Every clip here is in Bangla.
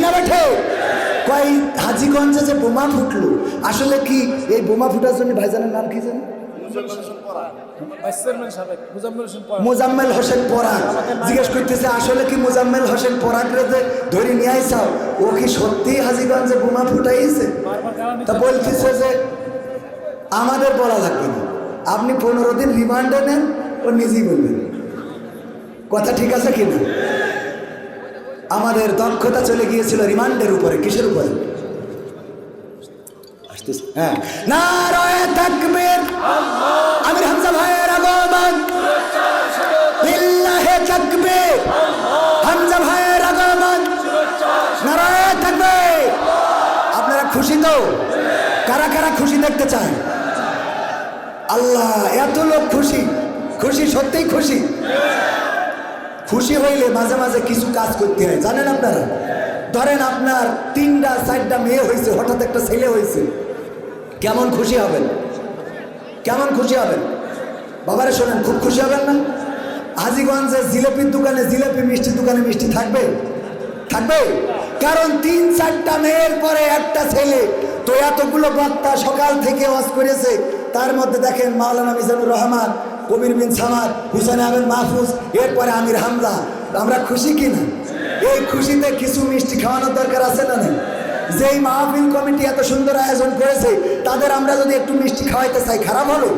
না বেঠে? কয় হাজীগঞ্জে যে বোমা ফুটলো, আসলে কি এই বোমা ফুটার জন্য ভাইজানের নাম কি জানেন? মোজাম্মেল হোসেন পরাগ। জিজ্ঞেস করতেছে আসলে কি মোজাম্মেল হোসেন পরাগরে যে ধরে নিয়ে আইসাও, ও কি সত্যি হাজীগঞ্জে বোমা ফুটাইছে? তা বলতেছে যে আমাদের বলা লাগবে না, আপনি 15 দিন রিমান্ডে নেন, ও নিজেই বলবেন। কথা ঠিক আছে কিনা? আমাদের দক্ষতা চলে গিয়েছিল রিমান্ডের উপরে। কিসের উপরে? হ্যাঁ, নারায়ে তাকবীর, আমির হামজা ভাইয়ের আগমন, লিল্লাহে তাকবীর, হামজা ভাইয়ের আগমন, নারায়ে তাকবীর। আপনারা খুশি তো? কারা কারা খুশি দেখতে চায়? আল্লাহ, এত লোক খুশি। খুশি, সত্যিই খুশি। খুশি হইলে মাঝে মাঝে কিছু কাজ করতে হয়, জানেন আপনারা? ধরেন আপনার 3টা 4টা মেয়ে হয়েছে, হঠাৎ একটা ছেলে হয়েছে, কেমন খুশি হবেন? কেমন খুশি হবেন? বাবারে শোনেন, খুব খুশি হবেন না? হাজীগঞ্জে জিলেপির দোকানে জিলেপি, মিষ্টির দোকানে মিষ্টি থাকবে? থাকবে। কারণ 3-4টা মেয়ের পরে একটা ছেলে। তো এতগুলো বক্তা সকাল থেকে ওয়াজ করেছে, তার মধ্যে দেখেন মাওলানা মিজানুর রহমান, কবির বিন সামাদ, হুসেন আহমেদ মাহফুজ, এরপরে আমির হামজা। আমরা খুশি কিনা? এই খুশিতে কিছু মিষ্টি খাওয়ানোর দরকার আছে না? নেই? যেই মাহফিল কমিটি এত সুন্দর আয়োজন করেছে, তাদের আমরা যদি একটু মিষ্টি খাওয়াইতে চাই, খারাপ হলো?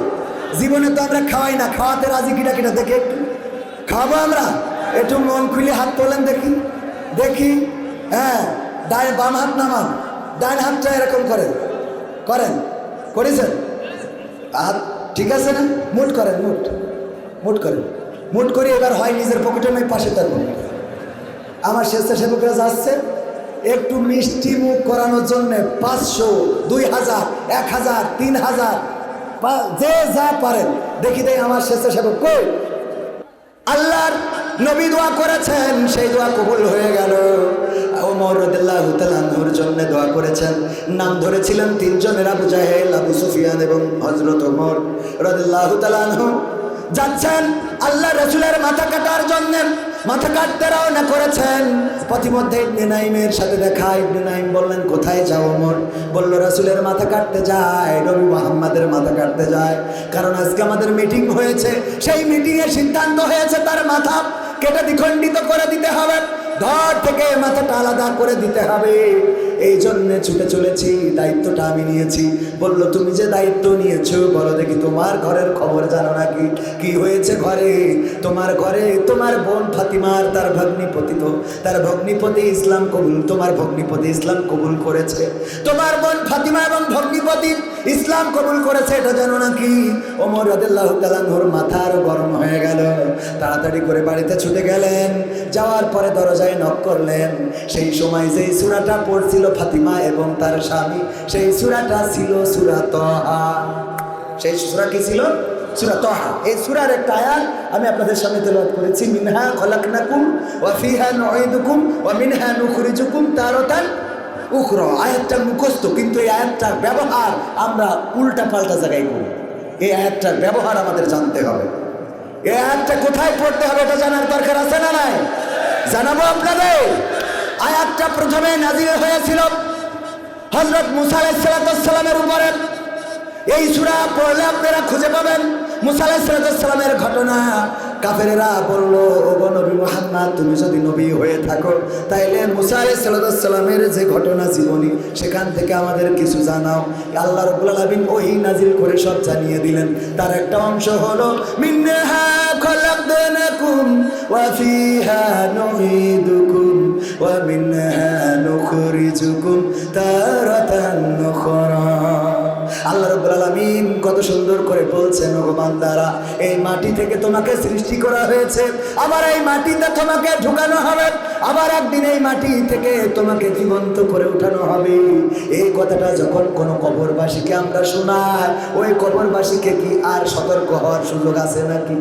জীবনে তো আমরা খাওয়াই না। খাওয়াতে রাজি কিনা কিনা দেখে একটু খাওয়াবো আমরা? একটু মন খুলে হাত তোলেন দেখি, দেখি। হ্যাঁ, বাম হাত নামান, ডান হাতটা এরকম করেন, করেন, করেছেন? হাত ঠিক আছে না? মুট করেন, মুট, মুট করেন, মুট করে এবার হয় নিজের পকেটে নয় পাশে তার। আমার স্বেচ্ছাসেবকরা যাচ্ছে একটু মিষ্টি মুখ করানোর জন্য 500, 2000, 1000, 3000, যে যা পারেন। দেখি দেয় আমার স্বেচ্ছাসেবক কই? আল্লাহর নবী দোয়া করেছেন, সেই দোয়া কবুল হয়ে গেল। ওমর রাদিয়াল্লাহু তাআলা আনহুর জন্য দোয়া করেছেন। নাম ধরেছিলেন 3 জনের, আবু জাহেল, আবু সুফিয়ান এবং হযরত ওমর রাদিয়াল্লাহু তাআলা আনহু। যাচ্ছেন আল্লাহ রাসূলের মাথা কাটার জন্য, মাথা কাটতে রওনা করেছেন। পথিমধ্যে ইবনে নাইমের সাথে দেখা। ইবনে নাইম বললেন, কোথায় যাও ওমর? বলল, রাসূলের মাথা কাটতে যায়, নবী মুহাম্মাদের মাথা কাটতে যায়। কারণ আজকে আমাদের মিটিং হয়েছে, সেই মিটিংয়ে সিদ্ধান্ত হয়েছে তার মাথা কেটে দ্বিখণ্ডিত করে দিতে হবে, ধর থেকে মাথাটা আলাদা করে দিতে হবে। এই জন্যে ছুটে চলেছি, দায়িত্বটা আমি নিয়েছি। বলল, তুমি যে দায়িত্ব নিয়েছো, বলো দেখি তোমার ঘরের খবর জানো নাকি? কি হয়েছে ঘরে? তোমার ঘরে তোমার বোন ফাতিমার তার ভগ্নিপতি ইসলাম কবুল, তোমার ভগ্নিপতি ইসলাম কবুল করেছে। তোমার বোন ফাতিমা এবং ভগ্নিপতি ইসলাম কবুল করেছে, এটা জানো নাকি? ওমর রাদিয়াল্লাহু তাআলা আনহুর মাথা আরো গরম হয়ে গেল। তাড়াতাড়ি করে বাড়িতে ছুটে গেলেন। যাওয়ার পরে দরজায় নক করলেন। সেই সময় যেই সূরাটা পড়ছিল ফাতিমা এবং তার স্বামী, সেই সূরাটা ছিল সূরা তাহা। সেই সূরা কি ছিল? সূরা তাহা। এই সূরার একটা আয়াত আমি আপনাদের সামনে তেলাওয়াত করেছি, মিনহা খলাকনাকুম ওয়া ফিহা নুঈদুকুম ওয়া মিনহা নুখরিজুকুম তারাতান উখরা। আয়াতটা মুখস্থ, কিন্তু এই আয়াতটার ব্যবহার আমরা উল্টা পাল্টা জায়গায় করি। এই আয়াতটার ব্যবহার আমাদের জানতে হবে। এই আয়াতটা কোথায় পড়তে হবে এটা জানার দরকার আছে না নাই? জানাবো আপনাদের। আয়াতটা প্রথমে নাজিল হয়েছিল হযরত মুসা আলাইহিস সালামের উপরে। এই সূরা পড়লে আপনারা খুঁজে পাবেন মুসা আলাইহিস সালামের ঘটনা। কাফেরেরা বলল, ওগো নবী মুহাম্মদ, তুমি যদি নবী হয়ে থাকো তাইলে মুসা আলাইহিস সালামের যে ঘটনা জীবনী, সেখান থেকে আমাদের কিছু জানাও। আল্লাহ রাব্বুল আলামিন ওহী নাজিল করে সব জানিয়ে দিলেন। তার একটা অংশ হলো, মিনহা খলাকনাকুম ওয়া ফিহা নুঈদুকুম ওয়া মিনহা নুখরিজুকুম তারাতান উখরা। আল্লাহ রাব্বুল আলামিন কত সুন্দর করে বলছেন, ওগো বান্দারা, এই মাটি থেকে তোমাকে সৃষ্টি করা হয়েছে, আবার এই মাটিতে তোমাকে ঢুকানো হবে, আবার একদিন এই মাটি থেকে তোমাকে জীবন্ত করে উঠানো হবে। এই কথাটা যখন কোনো কবরবাসীকে আমরা শোনাই, ওই কবরবাসীকে কি আর সতর্ক হওয়ার সুযোগ আছে নাকি?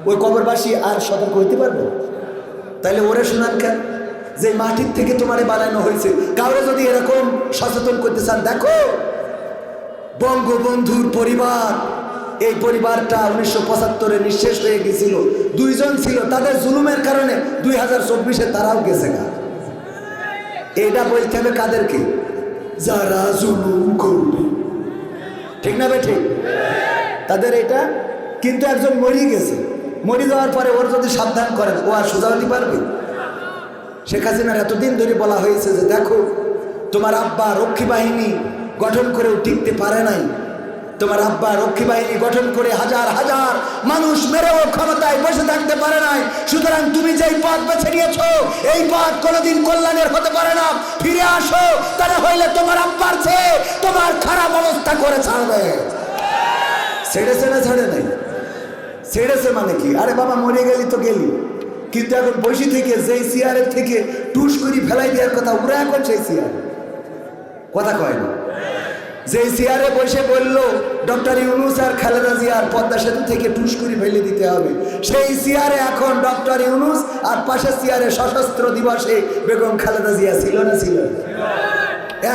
ওই কবরবাসী আর সতর্ক হইতে পারবো? তাইলে ওরে শোনান কেন যে মাটির থেকে তোমারে বানানো হয়েছে? কাউরে যদি এরকম সচেতন করতে চান, দেখো বঙ্গবন্ধুর পরিবার, এই পরিবারটা 1975-এ নিঃশেষ হয়ে গেছিল। 2 জন ছিল, তাদের জুলুমের কারণে 2024-এ তারাও গেছে গা। এটা বলতে হবে কাদেরকে? যারা জুলুম করবে, ঠিক না বে ঠিক? তাদের এটা। কিন্তু একজন মরে গেছে, মরে যাওয়ার পরে ওর যদি সাবধান করেন, ও আর সোজা হতে পারবে? শেখ হাসিনার এতদিন ধরে বলা হয়েছে যে দেখো তোমার আব্বা রক্ষী বাহিনী গঠন করেও টিকতে পারে নাই, তোমার আব্বা রক্ষী বাহিনী গঠন করে হাজার হাজার মানুষ মেরেও ক্ষমতায় বসে থাকতে পারে নাই, সুতরাং তুমি যেই পথ বেছে নিয়েছো এই পথ কোনোদিন কল্যাণের হতে পারে না, ফিরে আসো, তা না হইলে তোমার আব্বার চেয়ে তোমার খারাপ অবস্থা করে ছাড়বে। ছেড়েছে না ছাড়ে নাই? ছেড়েছে মানে কি? আরে বাবা মরে গেলি তো গেলি, কিন্তু এখন বসে থেকে যেই চেয়ারের থেকে টুস করি ফেলাই দেওয়ার কথা, ওরা এখন সেই চেয়ার কথা কয় না। যেই চেয়ারে বসে বললো ডক্টর ইউনূস আর খালেদা জিয়ার পদ্মা সেতু থেকে টুস করে ফেলে দিতে হবে, সেই চেয়ারে এখন ডক্টর ইউনূস, আর পাশের চেয়ারে সশস্ত্র দিবসে বেগম খালেদা জিয়া ছিল না ছিল?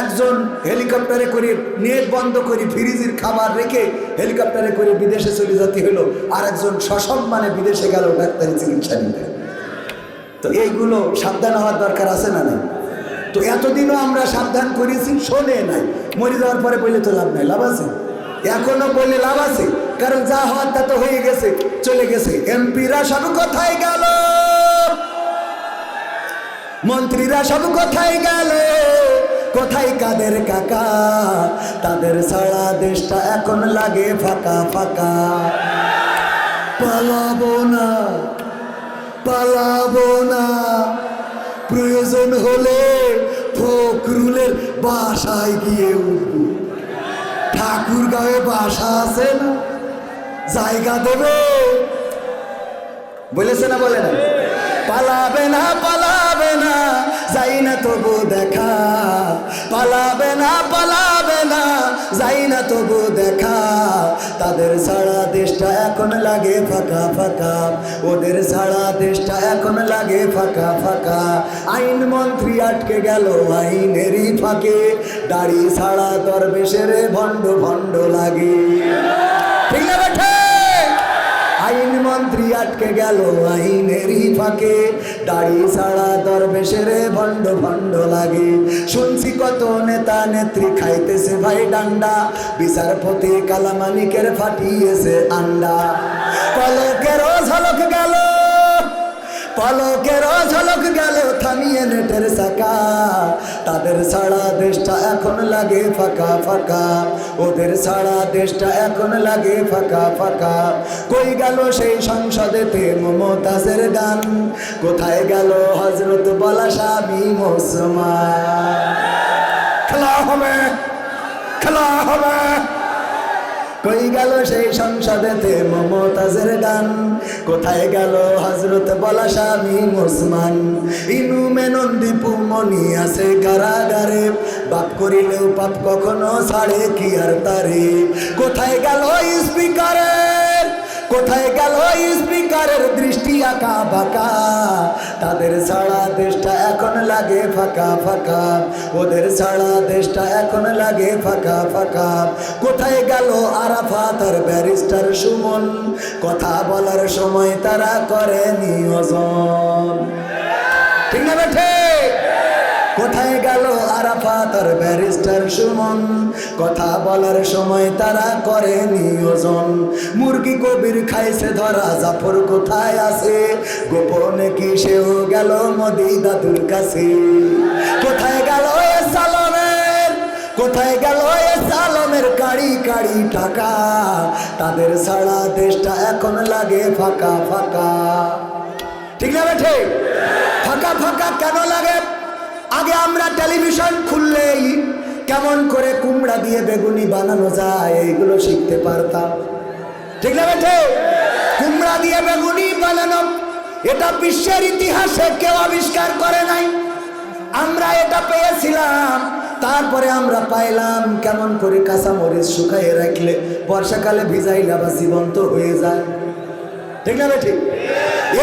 একজন হেলিকপ্টারে করে নেট বন্ধ করে ফ্রিজের খাবার রেখে হেলিকপ্টারে করে বিদেশে চলে যেতে হলো, আর একজন সসম্মানে বিদেশে গেল ডাক্তারি চিকিৎসা নিতে। তো এইগুলো সাবধান হওয়ার দরকার আছে না নাই? তো এতদিনও আমরা সাবধান করেছি, শোনে নাই, মরে যাওয়ার পরে বললে তো লাভ নাই। লাভ আছে? এখনো বললে লাভ আছে, কারণ যা হওয়ার তা তো হয়ে গেছে, চলে গেছে। এমপিরা সব কোথায় গেল, মন্ত্রীরা সব কোথায় গেল, কোথায় কাদের কাকা, তাদের সারা দেশটা এখন লাগে ফাঁকা ফাঁকা। পালাবো না, পালাবো না, প্রয়োজন হলে ফখরুলের বাসায় গিয়ে উঠবো। ঠাকুর গাঁয়ে বাসা আছে না, জায়গা দেবে বলেছে না? বলে না? পালাবে না, পালাবে না, যাই না তবু দেখা, পালাবে না, পালাবে না, যাই না তবু দেখা, তাদের সারা দেশটা এখন লাগে ফাঁকা ফাঁকা, ওদের সারা দেশটা এখন লাগে ফাঁকা ফাঁকা। আইন মন্ত্রী আটকে গেল আইনেরই ফাঁকে, দাড়ি ছাড়া দরবেশের ভণ্ড ভণ্ড লাগে, ঠিক না বেঠে? আইন মন্ত্রী আটকে গেল আইনেরই ফাঁকে, দাড়ি ছাড়া দরবেশের ভণ্ড ভণ্ড লাগে। শুনছি কত নেতা নেত্রী খাইতেছে ভাই ডান্ডা, বিচারপতি কালামানিকের ফাটিয়েছে আন্ডা। পলকেরও ঝলক গেল, পলকেরও ঝলক গেল থামিয়ে নেটের চাকা, তাদের সারা দেশটা এখন লাগে ফাঁকা ফাঁকা, ওদের সারা দেশটা এখন লাগে ফাঁকা ফাঁকা। কই গেল সেই সংসদেতে মমতাজের গান, কোথায় গেল হজরত বলা স্বামী মুসলমান? খেলা হবে, খেলা হবে। কই গেল সেই সংসদেতে মমতাজের গান, কোথায় গেল হজরত বলা স্বামী মুসলমান? ইনু মেনন দীপু মনি আছে কারাগারে, বাপ করিলেও পাপ কখনো ছাড়ে কি আর তারে। কোথায় গেল স্পিকারের, কোথায় গেল স্পিকারের দৃষ্টি আঁকা বাঁকা, তাদের সারা দেশটা এখন লাগে ফাঁকা ফাঁকা, ওদের সারা দেশটা এখন লাগে ফাঁকা ফাঁকা। কোথায় গেল আরাফাত আর ব্যারিস্টার সুমন, কথা বলার সময় তারা করে নিয়োজন, ঠিক না বেঠে? কোথায় গেল আরাফাত আর ব্যারিস্টার সুমন, কথা বলার সময় তারা করে নিয়োজন। মুরগি কবির খাইছে ধরা, জাফর কোথায় আছে, গোপনে কি সেও গেল মোদি দাদুর কাছে। কোথায় গেল এ সালমের, কোথায় গেল এ সালমের কাড়ি কাড়ি টাকা, তাদের সারা দেশটা এখন লাগে ফাঁকা ফাঁকা, ঠিক না বেঠে? ফাঁকা ফাঁকা কেন লাগে? আগে আমরা টেলিভিশন খুললেই কেমন করে কুমড়া দিয়ে বেগুনি বানানো যায় এইগুলো শিখতে পারতাম, ঠিক না বেঠে? কুমড়া দিয়ে বেগুনি বানানো এটা বিশ্বের ইতিহাসে কেউ আবিষ্কার করে নাই, আমরা এটা পেয়েছিলাম। তারপরে আমরা পাইলাম কেমন করে কাঁচামরিচ শুকাইয়ে রাখলে বর্ষাকালে ভিজাইলে আবার জীবন্ত হয়ে যায়, ঠিক না বেঠে?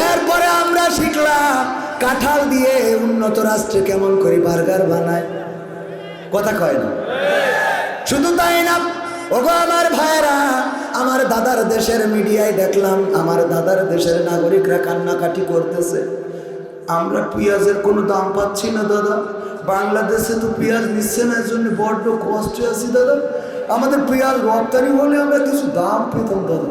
এরপরে আমরা শিখলাম কাঁঠাল দিয়ে উন্নত রাষ্ট্রে কেমন করে বার্গার বানায়, কথা কয় না? শুধু তাই না, ওগো আমার ভাইরা, আমার দাদার দেশের মিডিয়ায় দেখলাম আমার দাদার দেশের নাগরিকরা কান্নাকাটি করতেছে, আমরা পেঁয়াজের কোনো দাম পাচ্ছি না দাদা, বাংলাদেশে তো পেঁয়াজ নিচ্ছে না, এর জন্য বড্ড কষ্টে আছি দাদা। আমাদের পেঁয়াজ রপ্তানি হলে আমরা কিছু দাম পেতাম দাদা,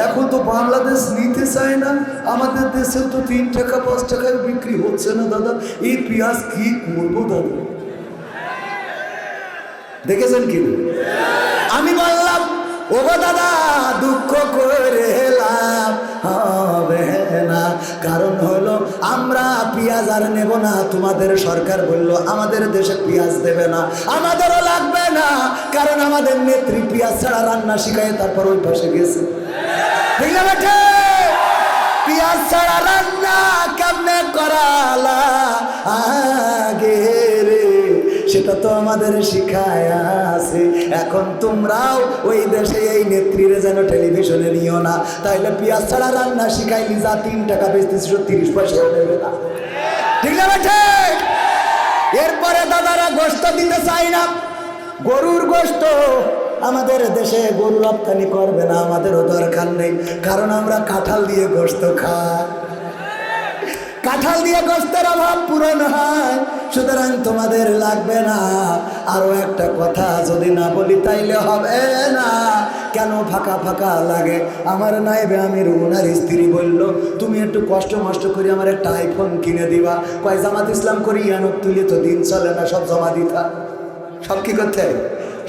এখন তো বাংলাদেশ নিতে চায় না। আমাদের দেশেও তো 3 টাকা 5 টাকায় বিক্রি হচ্ছে না দাদা। এই পেঁয়াজ কি করবো দাদা? দেখেছেন কি? আমি বললাম ওগো দাদা দুঃখ করে লাভ হবে না, কারণ হলো আমরা পেঁয়াজ আর নেব না। তোমাদের সরকার বললো আমাদের দেশে পেঁয়াজ দেবে না, আমাদেরও লাগবে না, কারণ আমাদের নেত্রী পেঁয়াজ ছাড়া রান্না শিখায় তারপর ওই পাশে গেছে। ঠিক না বেঠে? পেঁয়াজ ছাড়া রান্না কেমনে করালা আগে রে, সেটা তো আমাদের শিখায় আছে। এখন তোমরাও ওই দেশে এই নেত্রীরে যেন টেলিভিশনে নিও না, তাইলে পেঁয়াজ ছাড়া রান্না শিখাইলি যা 3 টাকা বেচতেছ 30 পয়সাও নেবে না। ঠিক না বেঠে? এরপরে দাদারা গোশত দিতে চাই না, গরুর গোশত আমাদের দেশে গরু রপ্তানি করবে না, আমাদেরও দরকার নেই, কারণ আমরা কাঁঠাল দিয়ে গোশত খাই, কাঁঠাল দিয়ে গোশতের অভাব পূরণ হয়, সুতরাং তোমাদের লাগবে না। আরো একটা কথা যদি না বলি তাইলে হবে না। কেন ফাঁকা ফাঁকা লাগে? আমার নাইবে আমির ওনার স্ত্রী বলল তুমি একটু কষ্ট মষ্ট করে আমার একটা আইফোন কিনে দিবা। কয় জামাত ইসলাম করি ইয়ানত তুলে তো দিন চলে না, সব জমা দিতা, সব কি করতে হয়,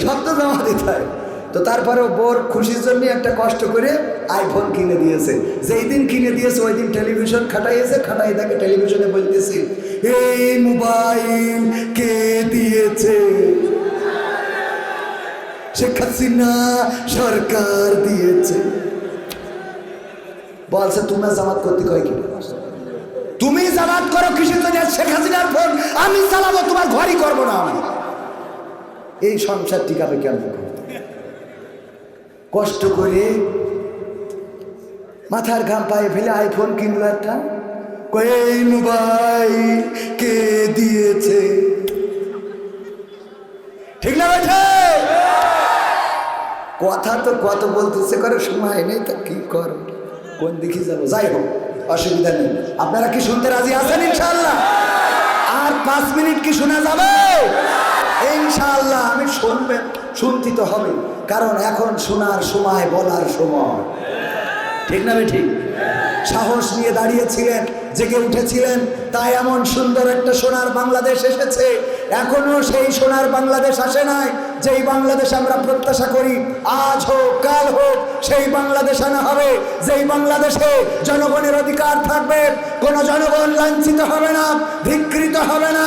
সব তো জমা দিতে হয়। তো তারপরেও বোর খুশির জন্য একটা কষ্ট করে আইফোন কিনে দিয়েছে। যেই দিন কিনে দিয়েছে ওই দিন টেলিভিশন খাটাইয়েছে, খাটাই তাকে টেলিভিশনে বলতেছি এই মোবাইল কে দিয়েছে? শেখ হাসিনা সরকার দিয়েছে। বলছে তুমি জামাত করতে কয় কি? তুমি জামাত করো কিসের জন্য? শেখ হাসিনার ফোন আমি চালাবো, তোমার ঘরই করবো না আমি। এই সংসার টিকাবে কেন? কষ্ট করে মাথার ঘাম পায়ে ফেলে আইফোন কিনলো একটা। এই মোবাইল কে দিয়েছে? ঠিক না বেঠে? কথা তো কত বলতেছে করে, সময় নেই, তা কি কর, কোন দিকে যাবো? যাই হোক, অসুবিধা নেই। আপনারা কি শুনতে রাজি আছেন? ইনশাআল্লাহ আর 5 মিনিট কি শোনা যাবে? ইনশাআল্লাহ আমি শুনবেন, শুনতে তো হবে, কারণ এখন শোনার সময়, বলার সময়। ঠিক না ঠিক? সাহস নিয়ে দাঁড়িয়েছিলেন, জেগে উঠেছিলেন, তাই এমন সুন্দর একটা সোনার বাংলাদেশ এসেছে। এখনো সেই সোনার বাংলাদেশ আসে নাই, যেই বাংলাদেশ আমরা প্রত্যাশা করি। আজ হোক কাল হোক সেই বাংলাদেশ আনা হবে, যেই বাংলাদেশে জনগণের অধিকার থাকবে, কোন জনগণ লাঞ্ছিত হবে না, ধিক্কৃত হবে না,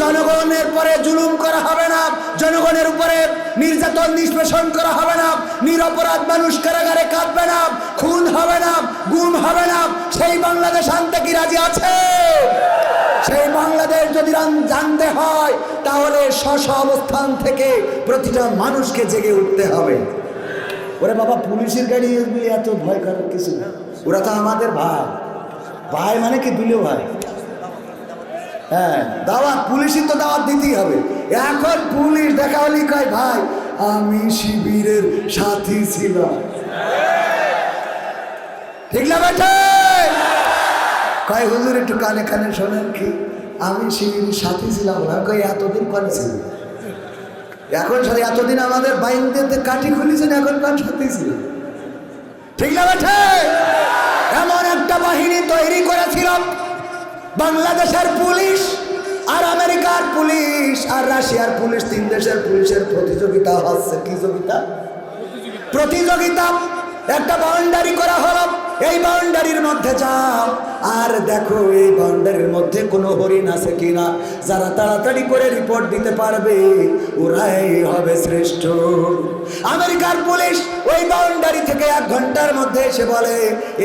জনগণের পরে জুলুম করা হবে না, জনগণের উপরে নির্যাতন নিষ্পেষণ করা হবে না, নিরপরাধ মানুষ কারাগারে কাঁদবে না, খুন হবে না, গুম হবে না। সেই বাংলাদেশ আনতে কি রাজি আছে? সেই বাংলাদেশ যদি জানতে হয় তাহলে স্ব অবস্থান থেকে প্রতিটা মানুষকে জেগে উঠতে হবে। ওরে বাবা, পুলিশের গাড়ি এত ভয় করার কিছু না, ওরা তো আমাদের ভাই। ভাই মানে কি দুলে ভাই? হ্যাঁ, দাওয়াত, পুলিশের তো দাওয়াত দিতেই হবে। এখন পুলিশ দেখা হলি কয় ভাই আমি শিবিরের সাথী ছিলাম। ঠিক না বেটা? কয় হুজুর একটু কানে কানে শোনেন কি, আমি শিবিরের সাথী ছিলাম। কয় এতদিন কানে ছিল? এখন সাথে এতদিন আমাদের বাইনতে কাঠি খুলিছেন, এখন কান সাথী ছিল। ঠিক না বেটা? এমন একটা বাহিনী তৈরি করেছিল বাংলাদেশের পুলিশ আর আমেরিকার পুলিশ আর রাশিয়ার পুলিশ, 3 দেশের পুলিশের প্রতিযোগিতা হচ্ছে। কি প্রতিযোগিতা? একটা বাউন্ডারি করা হলো, এই বাউন্ডারির মধ্যে যাও আর দেখো এই বাউন্ডারির মধ্যে কোনো হরিণ আছে কিনা। যারা তাড়াতাড়ি করে রিপোর্ট দিতে পারবে ওরাই হবে শ্রেষ্ঠ। আমেরিকার পুলিশ ওই বাউন্ডারি থেকে 1 ঘন্টার মধ্যে এসে বলে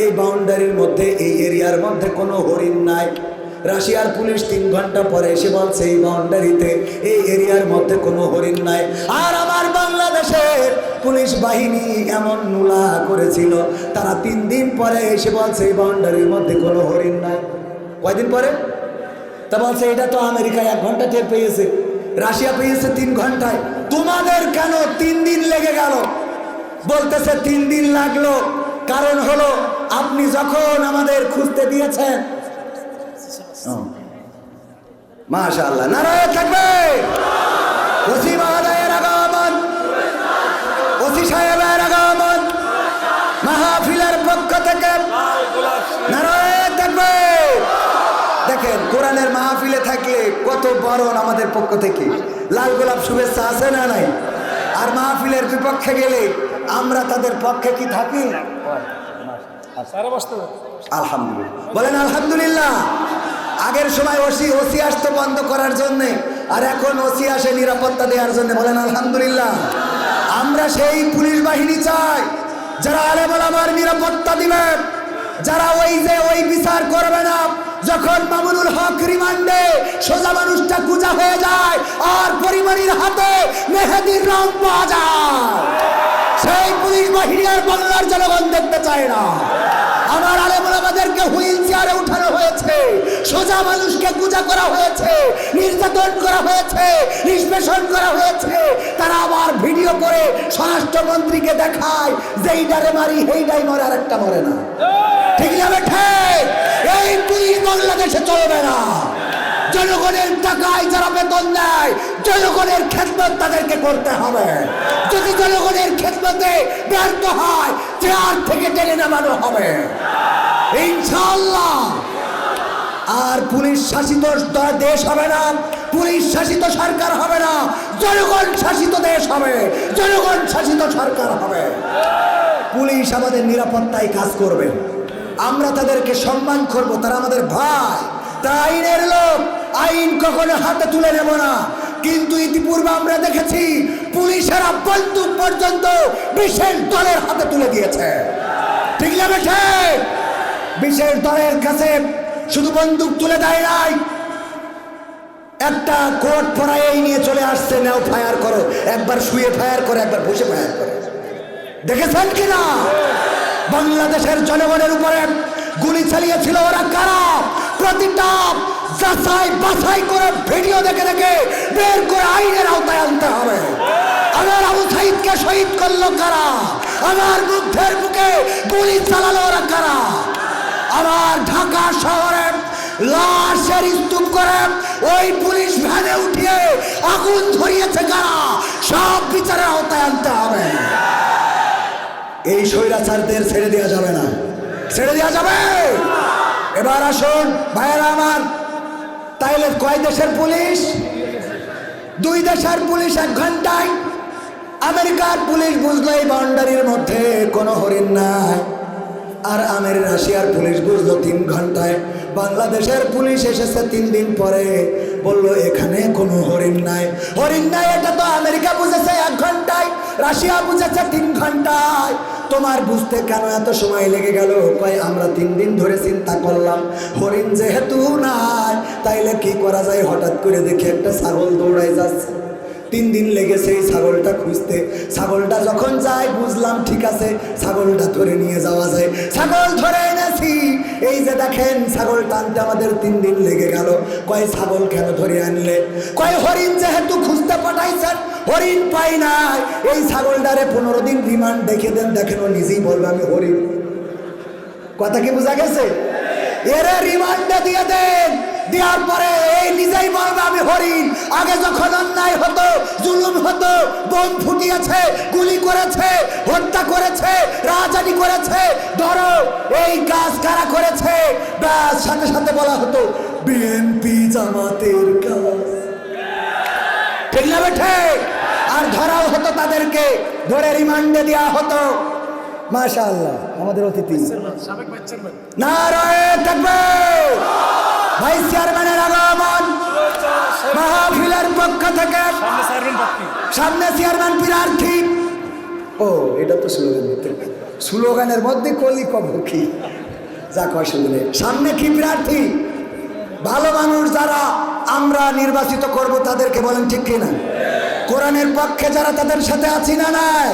এই বাউন্ডারির মধ্যে, এই এরিয়ার মধ্যে কোনো হরিণ নাই। রাশিয়ার পুলিশ 3 ঘন্টা পরে এসে বলছে এই বাউন্ডারিতে, এই এরিয়ার মধ্যে কোনো হরিণ নাই। আর আমার বাংলাদেশের পুলিশ বাহিনী এমন নুলা করেছিল, তারা 3 দিন পরে এসে বলছে এই বাউন্ডারির মধ্যে কোনো হরিণ নাই। কয়দিন পরে? তা বলছে এটা তো আমেরিকা 1 ঘন্টা টের পেয়েছে, রাশিয়া পেয়েছে 3 ঘন্টায়, তোমাদের কেন 3 দিন লেগে গেল? বলতেছে 3 দিন লাগলো, কারণ হলো আপনি যখন আমাদের খুঁজতে দিয়েছেন। মাশাআল্লাহ, নারায়ে তাকবীর। কোরআনের মাহফিলে থাকলে কত বরণ আমাদের পক্ষ থেকে, লাল গোলাপ শুভেচ্ছা আছে না নাই? আর মাহফিলের বিপক্ষে গেলে আমরা তাদের পক্ষে কি থাকি? আলহামদুলিল্লাহ, বলেন আলহামদুলিল্লাহ। আগের সময় ওসি আসতো বন্ধ করার জন্য, আর এখন ওসি আসে নিরাপত্তা দেওয়ার জন্য, বলেন আলহামদুলিল্লাহ। আমরা সেই পুলিশ বাহিনী চাই যারা আলেম ওলামার নিরাপত্তা দিবে, যারা ওই বিচার করবে না যখন মামুনুল হক রিমান্ডে সোজা মানুষটা কুজা হয়ে যায় আর পরিবারের হাতে মেহেদির রং পাওয়া যায়। সেই পুলিশ বাহিনী আর বাংলার জনগণ দেখতে চায় না। আমার আলেম ওলামাদেরকে হুইল চেয়ারে উঠানো হয়েছে, সোজা মানুষকে কুজা করা হয়েছে, নির্যাতন করা হয়েছে, নিষ্পেষণ করা হয়েছে। তারা আবার ভিডিও করে স্বরাষ্ট্রমন্ত্রীকে দেখায় যে এইটারে মারি সেইটাই মরে, আর একটা মরে না। ঠিক না বেঠে? এই পুলিশ বাংলাদেশে চলবে না। জনগণের টাকায় যারা বেতন দেয়, জনগণের খেদমত তাদেরকে করতে হবে। যদি জনগণের খেদমতে ব্যর্থ হয়, চেয়ার থেকে টেনে নামানো হবে ইনশাআল্লাহ। আর পুলিশ শাসিত দেশ হবে না, পুলিশ শাসিত সরকার হবে না, জনগণ শাসিত দেশ হবে, জনগণ শাসিত সরকার হবে। পুলিশ আমাদের নিরাপত্তায় কাজ করবে, আমরা তাদেরকে সম্মান করব, তারা আমাদের ভাই, তারা আইনের লোক, আইন কখনো হাতে তুলে নেব না। কিন্তু ইতিপূর্বে আমরা দেখেছি পুলিশেরা বন্দুক পর্যন্ত বিশেষ দলের হাতে তুলে দিয়েছে। ঠিক না বেঠে? বিশেষ দলের কাছে শুধু বন্দুক তুলে দেয় নাই, একটা কোট পরায় নিয়ে চলে আসছে, নাও ফায়ার করো। একবার শুয়ে ফায়ার করে, একবার বসে ফায়ার করে। দেখেছেন কিনা? বাংলাদেশের জনগণের উপরে গুলি চালিয়েছিল ওরা কারা? প্রতিটা যাচাই বাছাই করে ভিডিও দেখে দেখে বের করে আইনের আওতায় আনতে হবে। আমার আবু সাইদকে শহীদ করলো কারা? আমার মুগ্ধের বুকে গুলি চালালো ওরা কারা? আমার ঢাকা শহরে লাশের স্তূপ করে ওই পুলিশ ভ্যানে উঠিয়ে আগুন ধরিয়েছে কারা? সব বিচারের আওতায় আনতে হবে। এই স্বৈরাচারদের ছেড়ে দেওয়া যাবে না, ছেড়ে দেওয়া যাবে। এবার আসুন ভাইয়েরা আমার, তাইলে কয় দেশের পুলিশ? 2 দেশের পুলিশ 1 ঘন্টায়। আমেরিকার পুলিশ বুঝলো এই বাউন্ডারির মধ্যে কোনো হরিণ নাই, আর রাশিয়ার পুলিশ বুঝলো 3 ঘন্টায়। বাংলাদেশের পুলিশ এসেছে 3 দিন পরে, বললো এখানে কোনো হরিণ নাই। হরিণ নাই এটা তো আমেরিকা বুঝেছে 1 ঘন্টায়, রাশিয়া বুঝেছে 3 ঘন্টায়। তোমার বুঝতে কেন এত সময় লেগে গেল? কয় আমরা 3 দিন ধরে চিন্তা করলাম, হরিণ যেহেতু নাই তাইলে কি করা যায়। হঠাৎ করে দেখি একটা ছাগল দৌড়ায় যাচ্ছে। 3 দিন লেগেছে এই ছাগলটা খুঁজতে। ছাগলটা যখন যায় বুঝলাম ঠিক আছে, ছাগলটা ধরে নিয়ে যাওয়া যায়। ছাগল ধরে এনেছি, এই যে দেখেন ছাগল টানতে আমাদের 3 দিন লেগে গেল। কয় ছাগল কেন ধরে আনলে? কয় হরিণ যেহেতু খুঁজতে পাঠাইছেন, হরিণ পাই নাই, এই ছাগলটারে 15 দিন রিমান্ড দেখে দেন। দেখেন ও নিজেই বলবে আমি হরিণ। কথা কি বোঝা গেছে? এরে রিমান্ডে দিয়ে দেন, দেওয়ার পরে এই নিজেই বলবে আমি হরিণ। আগে যখন অন্যায় হতো, জুলুম হতো, বোম ফুটিয়েছে, গুলি করেছে, হত্যা করেছে, রাজনীতি করেছে, ধরো এই কাজ কারা করেছে, ব্যাস সাথে সাথে বলা হতো বিএনপি জামাতের কাজ। ঠিক না বেঠে? আর ধরাও হতো তাদেরকে, ধরে রিমান্ডে দেওয়া হতো। মাশাআল্লাহ, আমাদের অতিথি নারায়ে তাকবীর, ভাইস চেয়ারম্যানের আগমন। মাহফিলের পক্ষ থেকে সামনে চেয়ারম্যান প্রার্থী। ও এটা তো স্লোগানের মধ্যে কলি কবকি যা কয় শুনলে। সামনে কি প্রার্থী? ভালো মানুষ যারা আমরা নির্বাচিত করব তাদেরকে বলেন ঠিক কিনা? কোরআনের পক্ষে যারা তাদের সাথে আছি না নাই?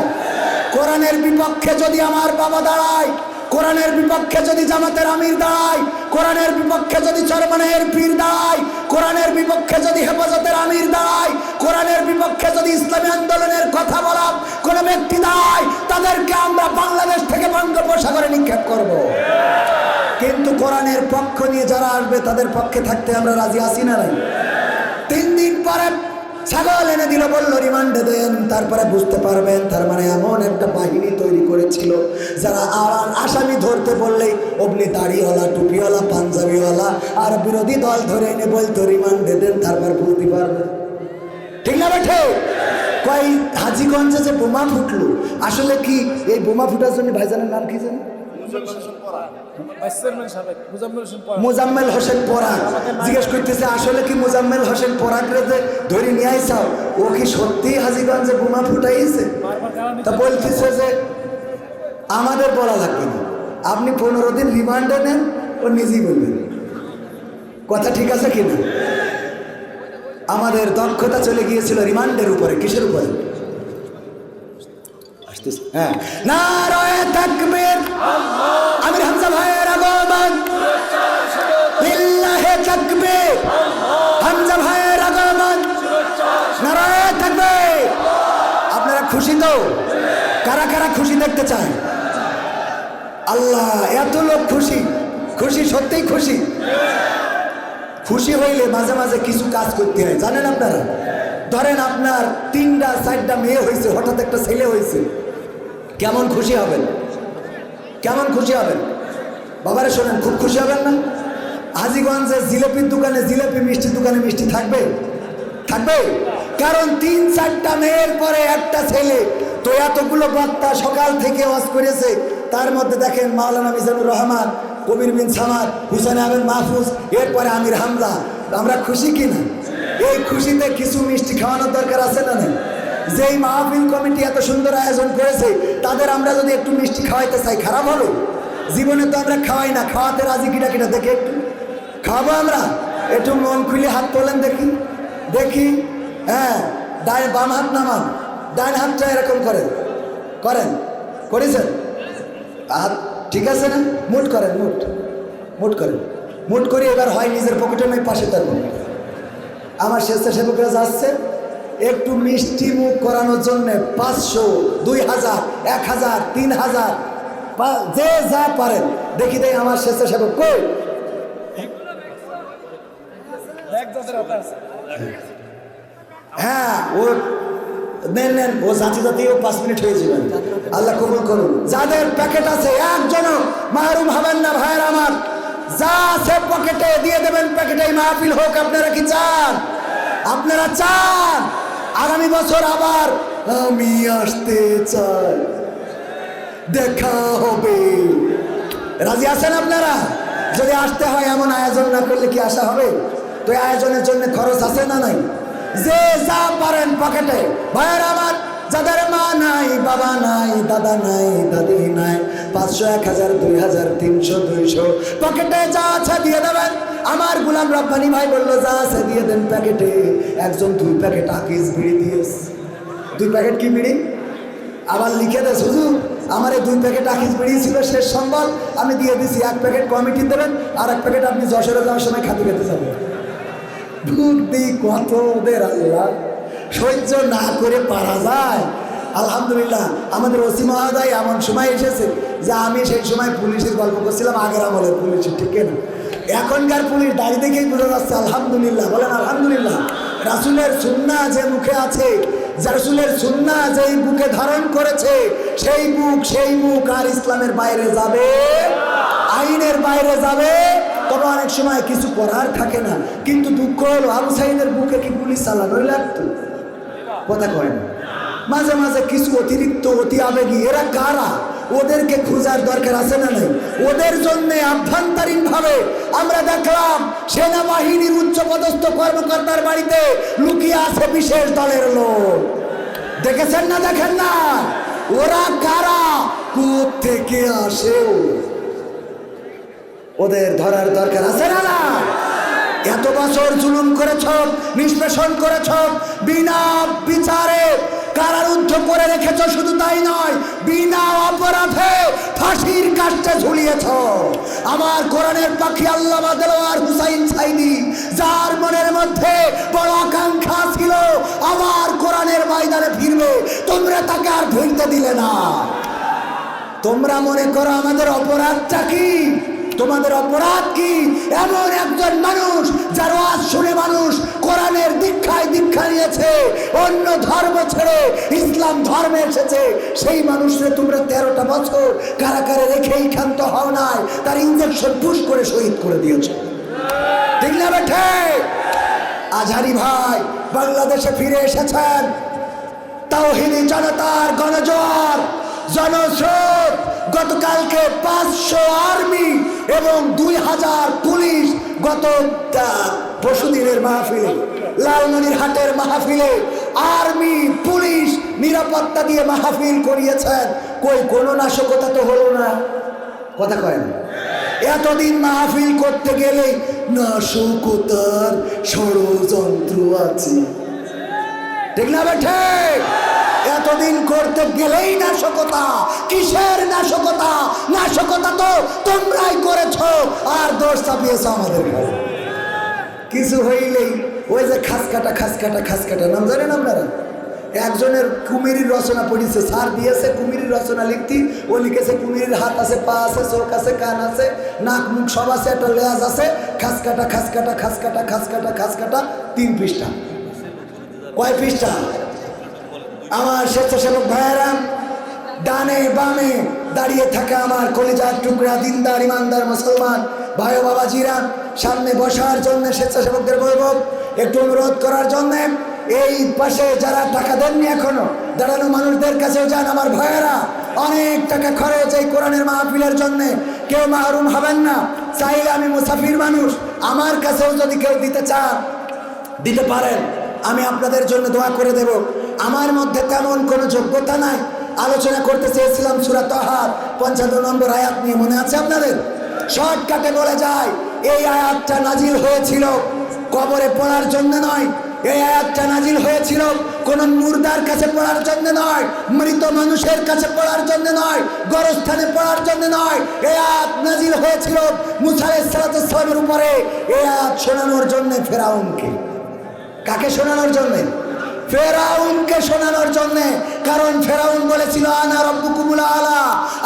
কোরআনের বিপক্ষে যদি আমার বাবা দাঁড়ায়, কোরআনের বিপক্ষে যদি জামাতের আমির দাঁড়ায়, কোরআনের বিপক্ষে যদি চরমনের পীর দাঁড়ায়, কোরআনের বিপক্ষে যদি হেফাজতের আমির দাঁড়ায়, কোরআনের বিপক্ষে যদি ইসলামী আন্দোলনের কথা বলা কোনো ব্যক্তি দাঁড়ায়, তাদেরকে আমরা বাংলাদেশ থেকে বঙ্গোপসাগরে নিক্ষেপ করব। কিন্তু কোরআনের পক্ষ নিয়ে যারা আসবে তাদের পক্ষে থাকতে আমরা রাজি আছি না নাই? 3 দিন পরে ছাগল এনে দিল, বললো রিমান্ডে দেন, তারপরে বুঝতে পারবেন তার মানে এমন একটা বাহিনী তৈরি করেছিল যারা আসামি ধরতে বললেই অমনি দাড়িওয়ালা, টুপিওয়ালা, পাঞ্জাবিওয়ালা আর বিরোধী দল ধরে এনে বলতো রিমান্ডে দেন, তারপর বুঝতে পারবেন। ঠিক না বেঠে? কয় হাজীগঞ্জে যে বোমা ফুটলো, আসলে কি এই বোমা ফুটার জন্য ভাইজানের নাম কি জানেন? মোজাম্মেল হোসেন পরাগ। জিজ্ঞেস করতেছে আসলে কি মোজাম্মেল হোসেন পরাগরে যে ধরে নিয়ে আইসাও, ও কি সত্যি হাজীগঞ্জে বোমা ফুটাইছে? তা বলতেছে যে আমাদের বলা লাগবে না, আপনি 15 দিন রিমান্ডে নেন, ও নিজেই বলবেন। কথা ঠিক আছে কিনা? আমাদের দক্ষতা চলে গিয়েছিল রিমান্ডের উপরে। কিসের উপরে? হ্যাঁ, নারায়ে তাকবীর, আমির হামজা ভাইয়ের আগমন, লিল্লাহে তাকবীর, হামজা ভাইয়ের আগমন, নারায়ে তাকবীর। আপনারা খুশি তো? কারা কারা খুশি দেখতে চায়? আল্লাহ, এত লোক খুশি। খুশি, সত্যিই খুশি। খুশি হইলে মাঝে মাঝে কিছু কাজ করতে হয়, জানেন আপনারা? ধরেন আপনার 3টা 4টা মেয়ে হয়েছে, হঠাৎ একটা ছেলে হয়েছে, কেমন খুশি হবেন? কেমন খুশি হবেন? বাবারে শোনেন, খুব খুশি হবেন না? হাজীগঞ্জের জিলেপির দোকানে জিলেপি, মিষ্টির দোকানে মিষ্টি থাকবে? থাকবে। কারণ 3-4টা মেয়ের পরে একটা ছেলে। তো এতগুলো বক্তা সকাল থেকে ওয়াজ করেছে, তার মধ্যে দেখেন মাওলানা মিজানুর রহমান, কবির বিন সামাদ, হুসেন আহমেদ মাহফুজ, এরপরে আমির হামজা। আমরা খুশি কিনা? এই খুশিতে কিছু মিষ্টি খাওয়ানোর দরকার আছে না? নেই? যেই মাহফিল কমিটি এত সুন্দর আয়োজন করেছে, তাদের আমরা যদি একটু মিষ্টি খাওয়াইতে চাই, খারাপ হবে? জীবনে তো আমরা খাওয়াই না, খাওয়াতে রাজি কিনা কিনা দেখে একটু খাওয়াবো আমরা। একটু মন খুলে হাত তোলেন দেখি, দেখি। হ্যাঁ, বাম হাত নামান, ডান হাতটা এরকম করেন, করেন, করেছেন? হাত ঠিক আছে না? মুট করেন, মুট, মুট করেন, মুট করে এবার হয় নিজের পকেটে নয় পাশে তার। আমার স্বেচ্ছাসেবকরা যাচ্ছে একটু মিষ্টি মুখ করানোর জন্য 500, 2000, 1000, 3000, যে যা পারেন। দেখি দেয় আমার স্বেচ্ছাসেবক কই? হ্যাঁ, ও নেন নেন, ও জাতি জাতিও 5 মিনিট হয়ে যাবেন। আল্লাহ কবুল করুন। যাদের প্যাকেট আছে একজনও মাহরুম হবেন না ভাইয়ের আমার। যা আছে পকেটে দিয়ে দেবেন, প্যাকেটে মাহফিল হোক। আপনারা কি চান? আপনারা চান আগামী বছর আবার আমি আসতে চাই, দেখা হবে? রাজি আছেন আপনারা? যদি আসতে হয়, এমন আয়োজন না করলে কি আসা হবে? তো আয়োজনের জন্য খরচ আছে না নাই? যে যা পারেন পকেটে ভাইয়ের আমার। যাদের মা নাই, বাবা নাই, দাদা নাই, দাদি নাই, 500, 1000, 2000, 300, 200 পকেটে যা আছে দিয়ে দেবেন। আমার গোলাম রব্বানি ভাই বললো যা আছে দিয়ে দেন প্যাকেটে। একজন 2 প্যাকেট আকিস বিড়ি দিয়েছে। 2 প্যাকেট কি বিড়ি? আবার লিখে দেয় হুজুর, আমার এই 2 প্যাকেট আকিস বিড়ি ছিল শেষ সম্বল, আমি দিয়ে দিছি। 1 প্যাকেট কমিটি দেবেন, আর 1 প্যাকেট আপনি যশোরে যাওয়ার সময় খাতে খেতে যাবেন। বুদ্ধি কত ওদের! আল্লাহ, সহ্য না করে পারা যায়? আলহামদুলিল্লাহ, আমাদের ওসি মহোদয় এমন সময় এসেছে যে আমি সেই সময় পুলিশের গল্প করছিলাম, আগের আমলের পুলিশের, ঠিক না? এখনকার পুলিশ দাঁড়িয়ে দেখেই বোঝা যাচ্ছে। আলহামদুলিল্লাহ বলেন আলহামদুলিল্লাহ। রাসূলের সুন্নাহ যে মুখে আছে, রাসূলের সুন্নাহ যেই বুকে ধারণ করেছে, সেই বুক আর ইসলামের বাইরে যাবে, আইনের বাইরে যাবে। তবে অনেক সময় কিছু করার থাকে না। কিন্তু দুঃখ হলো আবু সাইদের বুকে কি পুলিশ চালানোই লাগতো? কথা কয় না। মাঝে মাঝে কিছু অতিরিক্ত, অতি আবেগী, এরা কারা? ওদেরকে খোঁজার দরকার আছে না নাই? ওদের জন্য আভ্যন্তরীণ ভাবে আমরা দেখলাম সেনাবাহিনীর উচ্চপদস্থ কর্মকর্তার বাড়িতে লুকিয়ে আছে বিশেষ দলের লোক। দেখেছেন না? দেখেন না? ওরা কারা, কোত্থেকে আসে? ওদের ধরার দরকার আছে না? না, এত বছর জুলুম করেছ, নিষ্পেষণ করেছ, বিনা বিচারে কারারুদ্ধ করে রেখেছ। শুধু তাই নয়, বিনা অপরাধে ফাঁসির কাস্টে ঝুলিয়েছ। আমার কোরআনের পাখি আল্লামা দেলোয়ার হুসাইন সাইদি, যার মনের মধ্যে বড় আকাঙ্ক্ষা ছিল আবার কোরআনের ময়দানে ফিরবে, তোমরা তাকে আর ফিরতে দিলে না। তোমরা মনে করো আমাদের অপরাধটা কি? তোমাদের অপরাধ কি? এমন একজন মানুষ যার ওয়াজ শুনে মানুষ কোরআনের দীক্ষায় দীক্ষা নিয়েছে, অন্য ধর্ম ছেড়ে ইসলাম ধর্মে এসেছে, সেই মানুষকে তোমরা 13টা বছর কারাগারে রেখেই ক্ষান্ত হও নাই, তার ইঞ্জেকশন পুশ করে শহীদ করে দিয়েছে। ঠিক না বেঠে? আজহারি ভাই বাংলাদেশে ফিরে এসেছেন, তাওহীদি জনতার গণজোয়ার জনস্রোত, গতকালকে 500 আর্মি এবং 2000 পুলিশ গত পরশুদিনের মাহফিলে, লালমনিরহাটের মাহফিলে আর্মি পুলিশ নিরাপত্তা দিয়ে মাহফিল করিয়েছেন। কই কোনো নাশকতা তো হলো না, কথা কয় না। এতদিন মাহফিল করতে গেলে নাশকতার ষড়যন্ত্র আছে, ঠিক না বেঠে? এতদিন করতে গেলেই নাশকতা। কিসের নাশকতা? নাশকতা তো তোমরাই করেছো আর দোষ চাপিয়েছ আমাদের ঘরে। কিছু হইলেই ওই যে খাসকাটা খাসকাটা খাসকাটা নাম জানেন আপনারা? একজনের কুমিরের রচনা পড়িছে, স্যার দিয়েছে কুমিরের রচনা লিখতি, ও লিখেছে কুমিরের হাত আছে, পা আছে, চোখ আছে, কান আছে, নাক মুখ সব আছে, একটা লেজ আছে, খাসকাটা খাসকাটা খাসকাটা খাসকাটা খাসকাটা 3 পৃষ্ঠা। কয় পৃষ্ঠা? আমার স্বেচ্ছাসেবক ভাইয়েরা, ডানে বামে দাঁড়িয়ে থাকা আমার কলিজার টুকরা দিনদার ইমানদার মুসলমান ভাই ও বাবাজিরা, সামনে বসার জন্য স্বেচ্ছাসেবকদের বলবো একটু অনুরোধ করার জন্য। এই পাশে যারা টাকা দেননি এখনো দাঁড়ানো মানুষদের কাছেও যান আমার ভাইয়েরা, অনেক টাকা খরচ এই কোরআনের মাহফিলের জন্য, কেউ মাহরুম হবেন না। চাইলে আমি মুসাফির মানুষ, আমার কাছেও যদি কেউ দিতে চান দিতে পারেন, আমি আপনাদের জন্য দোয়া করে দেব। আমার মধ্যে তেমন কোনো যোগ্যতা নাই। আলোচনা করতে চেয়েছিলাম সূরা তাহার 55 নম্বর আয়াত নিয়ে, মনে আছে আপনাদের? শর্টকাটে বলে যায়, এই আয়াতটা নাজিল হয়েছিল কবরে পড়ার জন্য নয়, এই আয়াতটা নাজিল হয়েছিল কোন মুর্দার কাছে পড়ার জন্য নয়, মৃত মানুষের কাছে পড়ার জন্য নয়, গোরস্থানে পড়ার জন্য নয়। এই আয়াত নাজিল হয়েছিল মুসা আলাইহিস সালামের উপরে। এই আয়াত শোনানোর জন্য ফেরাউনকে। কাকে শোনানোর জন্য? ফেরাউনকে শোনানোর জন্য। কারণ ফেরাউন বলেছিল আনা রব্বুকুমুল আলা,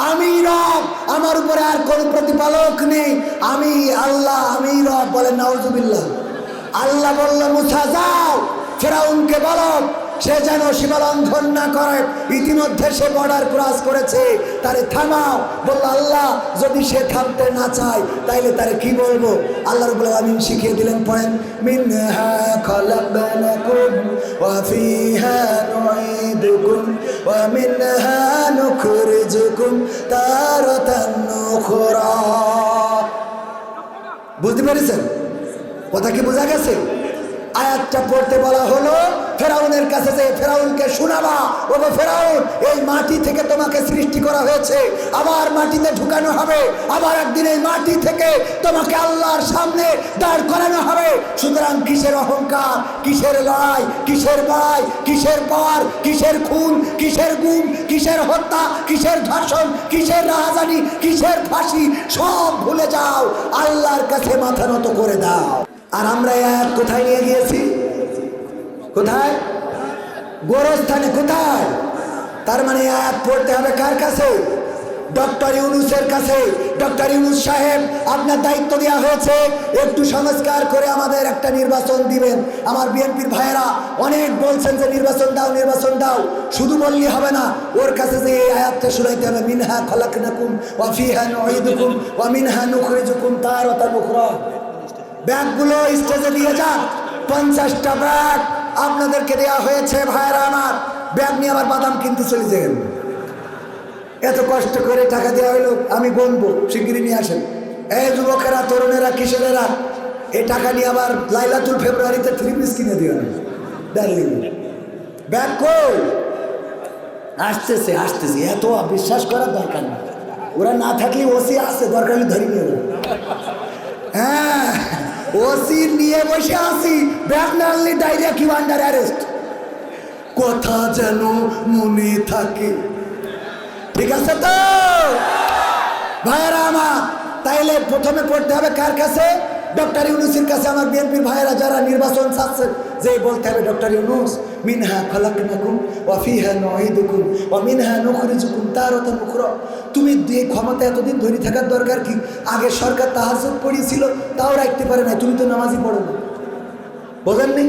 আমি রব, আমার উপরে আর কোন প্রতিপালক নেই, আমি আল্লাহ, আমি রব। বলেন নাউজুবিল্লাহ। আল্লাহ বলল মুসা যাও ফেরাউনকে বলো সে যেন সীমা লঙ্ঘন না করে, ইতিমধ্যে সে বর্ডার ক্রস করেছে, তারে থামাও। বলল আল্লাহ যদি সে থামতে না চায় তাইলে তারে কি বলবো? আল্লাহ রাব্বুল আলামিন শিখিয়ে দিলেন, পড়েন মিনহা খালাকনাকুম ওয়া ফিহা নুঈদুকুম ওয়া মিনহা নুখরিজুকুম তারাতান উখরা। বুঝতে পেরেছেন? কথা কি বোঝা গেছে? আয়াতটা পড়তে বলা হলো ফেরাউনের কাছে, যে ফেরাউনকে শোনাবা, ও ফেরাউন এই মাটি থেকে তোমাকে সৃষ্টি করা হয়েছে, আবার মাটিতে ঢুকানো হবে, আবার একদিন এই মাটি থেকে তোমাকে আল্লাহর সামনে দাঁড় করানো হবে। সুতরাং কিসের অহংকার, কিসের লড়াই, কিসের ভয়, কিসের পাওয়ার, কিসের খুন, কিসের গুম, কিসের হত্যা, কিসের ধর্ষণ, কিসের রাহাজানি, কিসের ফাঁসি, সব ভুলে যাও, আল্লাহর কাছে মাথা নত করে দাও। আর আমরা এই আয়াত কোথায় নিয়ে গিয়েছি? কোথায়? গোরস্থানে। কোথায়? তার মানে আয়াত পড়তে হবে কার কাছে? ডক্টর ইউনূসের কাছে। ডক্টর ইউনূস সাহেব, আপনার দায়িত্ব দেওয়া হয়েছে একটু সংস্কার করে আমাদের একটা নির্বাচন দিবেন। আমার বিএনপির ভাইয়েরা অনেক বলছেন যে নির্বাচন দাও, নির্বাচন দাও। শুধু বললে হবে না, ওর কাছে যে এই আয়াতটা শুনাইতে হবে, মিনহা খালাকনাকুম ওয়া ফিহা নুঈদুকুম ওয়া মিনহা নুখরিজুকুম তারাতান উখরা। ব্যাগগুলো স্টেজে দিয়ে যান, 50টা ব্যাগ আপনাদেরকে দেওয়া হয়েছে ভাইয়েরা আমার। ব্যাগ নিয়ে আবার বাদাম কিনতে চলে যাবেন, এত কষ্ট করে টাকা দেওয়া হইলো, আমি গণবো, শিগগিরই নিয়ে আসেন। এই যুবকেরা, তরুণেরা, কিশোরেরা, এই টাকা নিয়ে আবার লাইলাতুল ফেব্রুয়ারিতে 3 পিস কিনে দিও না ডার্লিং। ব্যাগ কই? আসতেছে আসতেছে, এত বিশ্বাস করার দরকার না, ওরা না থাকলে ওসি আসছে, দরকার হলে ধরি নিয়ে। হ্যাঁ, ওসি নিয়ে বসে আসি, ব্যাগ না আনলে ডায়রিয়া কি আন্ডার অ্যারেস্ট। কথা যেন মনে থাকে, ঠিক আছে তো ভাইয়েরা আমার? তাইলে প্রথমে পড়তে হবে কার কাছে? ডক্টর ইউনূসের কাছে আমার বিএনপির ভাইয়েরা যারা নির্বাচন চাচ্ছেন, যে বলতে হবে ডক্টর ইউনূস, মিনহা খলাকনাকুম ওয়া ফিহা নুঈদুকুম ওয়া মিনহা নুখরিজুকুম তারাতান উখরা। তুমি দিয়ে ক্ষমতা এতদিন ধরে থাকার দরকার কি? আগে সরকার তাহাজ্জুদ পড়িয়েছিল, তাও রাখতে পারে না, তুমি তো নামাজই পড়ো না, বোঝেননি?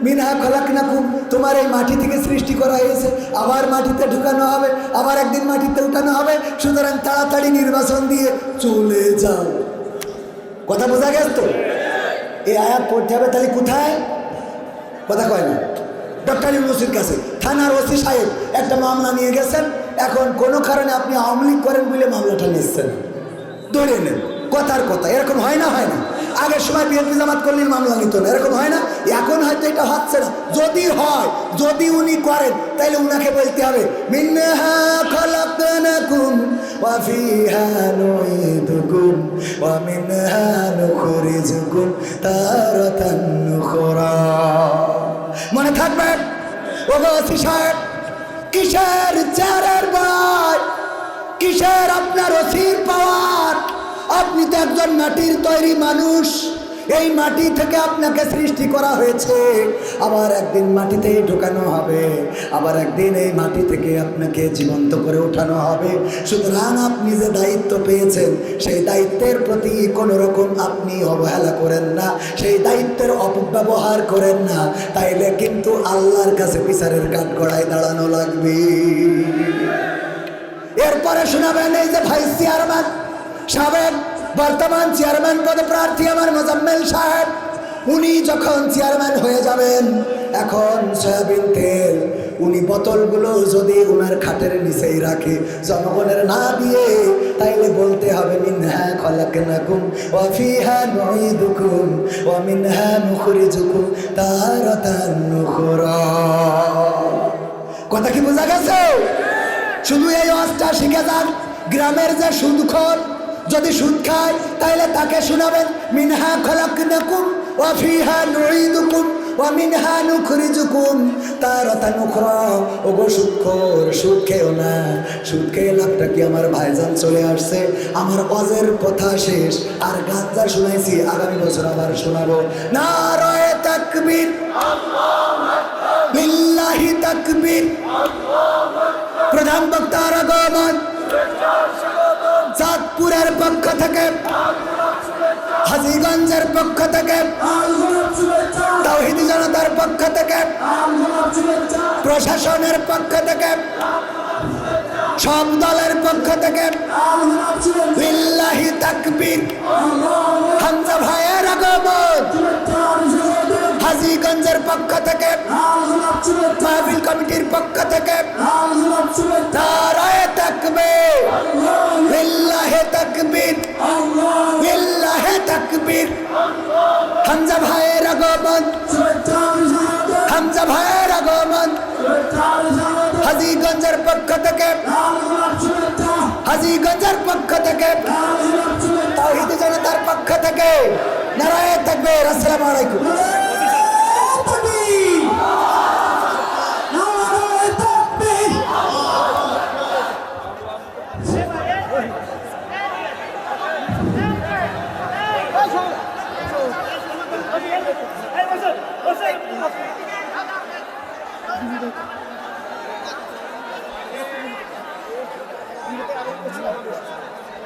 মিনহা খলাকনাকুম, তোমার এই মাটি থেকে সৃষ্টি করা হয়েছে, আবার মাটিতে ঢুকানো হবে, আবার একদিন মাটিতে উঠানো হবে, সুতরাং তাড়াতাড়ি নির্বাচন দিয়ে চলে যাও। কথা বোঝা গেছে তো? এই আয়াত পড়তে হবে তাহলে কোথায়? কথা কয় না, ডক্টর ইউনূসের কাছে। থানার ওসি সাহেব একটা মামলা নিয়ে গেছেন, এখন কোনো কারণে আপনি আওয়ামী লীগ করেন বলে মামলাটা নিচ্ছেন, ধরে নেন। কথার কথা, এরকম হয় না? হয় না? আগের সময় বিএনপি জামাত করলে মামলা নিত না, এরকম হয় না? এখন হয়তো এটা হচ্ছে না। যদি হয়, যদি উনি করেন, তাহলে উনাকে বলতে হবে মিনহা খলাকনাকুম ওয়া ফিহা নুঈদুকুম ওয়া মিনহা নুখরিজুকুম তারাতান উখরা। মনে থাকবে ওগো ওসি সাহেব, কিসের চেয়ারের ভয়, কিসের আপনার ওসির পাওয়ার? আপনি তো একজন মাটির তৈরি মানুষ, এই মাটি থেকে আপনাকে সৃষ্টি করা হয়েছে, আবার একদিন মাটিতেই ঢোকানো হবে, আবার একদিন এই মাটি থেকে আপনাকে জীবন্ত করে ওঠানো হবে। সুতরাং আপনি যে দায়িত্ব পেয়েছেন, সেই দায়িত্বের প্রতি কোনো রকম আপনি অবহেলা করেন না, সেই দায়িত্বের অপব্যবহার করেন না, তাইলে কিন্তু আল্লাহর কাছে বিচারের কাঠগড়ায় দাঁড়ানো লাগবে। এরপরে শোনাবেন এই যে ভাইস চেয়ারম্যান সাবেক বর্তমান চেয়ারম্যান পদে প্রার্থী আমার মোজাম্মেল সাহেব, উনি যখন চেয়ারম্যান হয়ে যাবেন, এখন সয়াবিন তেল উনি বোতলগুলো যদি উনার খাটের নিচেই রাখে, জনগণের না দিয়ে, তাইলে বলতে হবে মিনহা খলাকনাকুম ওয়া ফিহা নুঈদুকুম ওয়া মিনহা নুখরিজুকুম তারাতান উখরা। কথা কি বোঝা গেছে? শুধু এই ওয়াজটা শিখে যান। গ্রামের যে সুদখোর যদি সুদ খায়, তাহলে তাকে শোনাবেন মিনহা খলাকনাকুম ওয়া ফিহা নুঈদুকুম ওয়া মিনহা নুখরিজুকুম তারাতান উখরা। ওগো সুদখোর, সুদ খেও না, সুদ খেয়ে লাভটা কি? আমার ভাইজান চলে আসছে, আমার ওয়াজের কথা শেষ, আর গাঁজা শুনাইছি, আগামী বছর আবার শোনাবো। নারায়ে তাকবীর, আল্লাহু আকবার, বিল্লাহি তাকবীর, আল্লাহু আকবার। প্রধান বক্তার আগমন, চাঁদপুরের পক্ষ থেকে, হাজীগঞ্জের পক্ষ থেকে, তাওহীদি জনতার পক্ষ থেকে, প্রশাসনের পক্ষ থেকে, সব দলের পক্ষ থেকে বিল্লাহি তাকবীর। হামজা ভাইয়ের আগমন, হাজীগঞ্জের পক্ষ থেকে, মাহফিল কমিটির পক্ষ থেকে নারায়ে তাকবীর, বিল্লাহি তাকবীর, বিল্লাহি তাকবীর। হামজা ভাইয়ের আগমন, হামজা ভাইয়ের আগমন, হাজীগঞ্জের পক্ষ থেকে, হাজীগঞ্জের পক্ষ থেকে, তাওহীদি জনতার পক্ষ থেকে নারায়ে তাকবীর। আসসালামু আলাইকুম।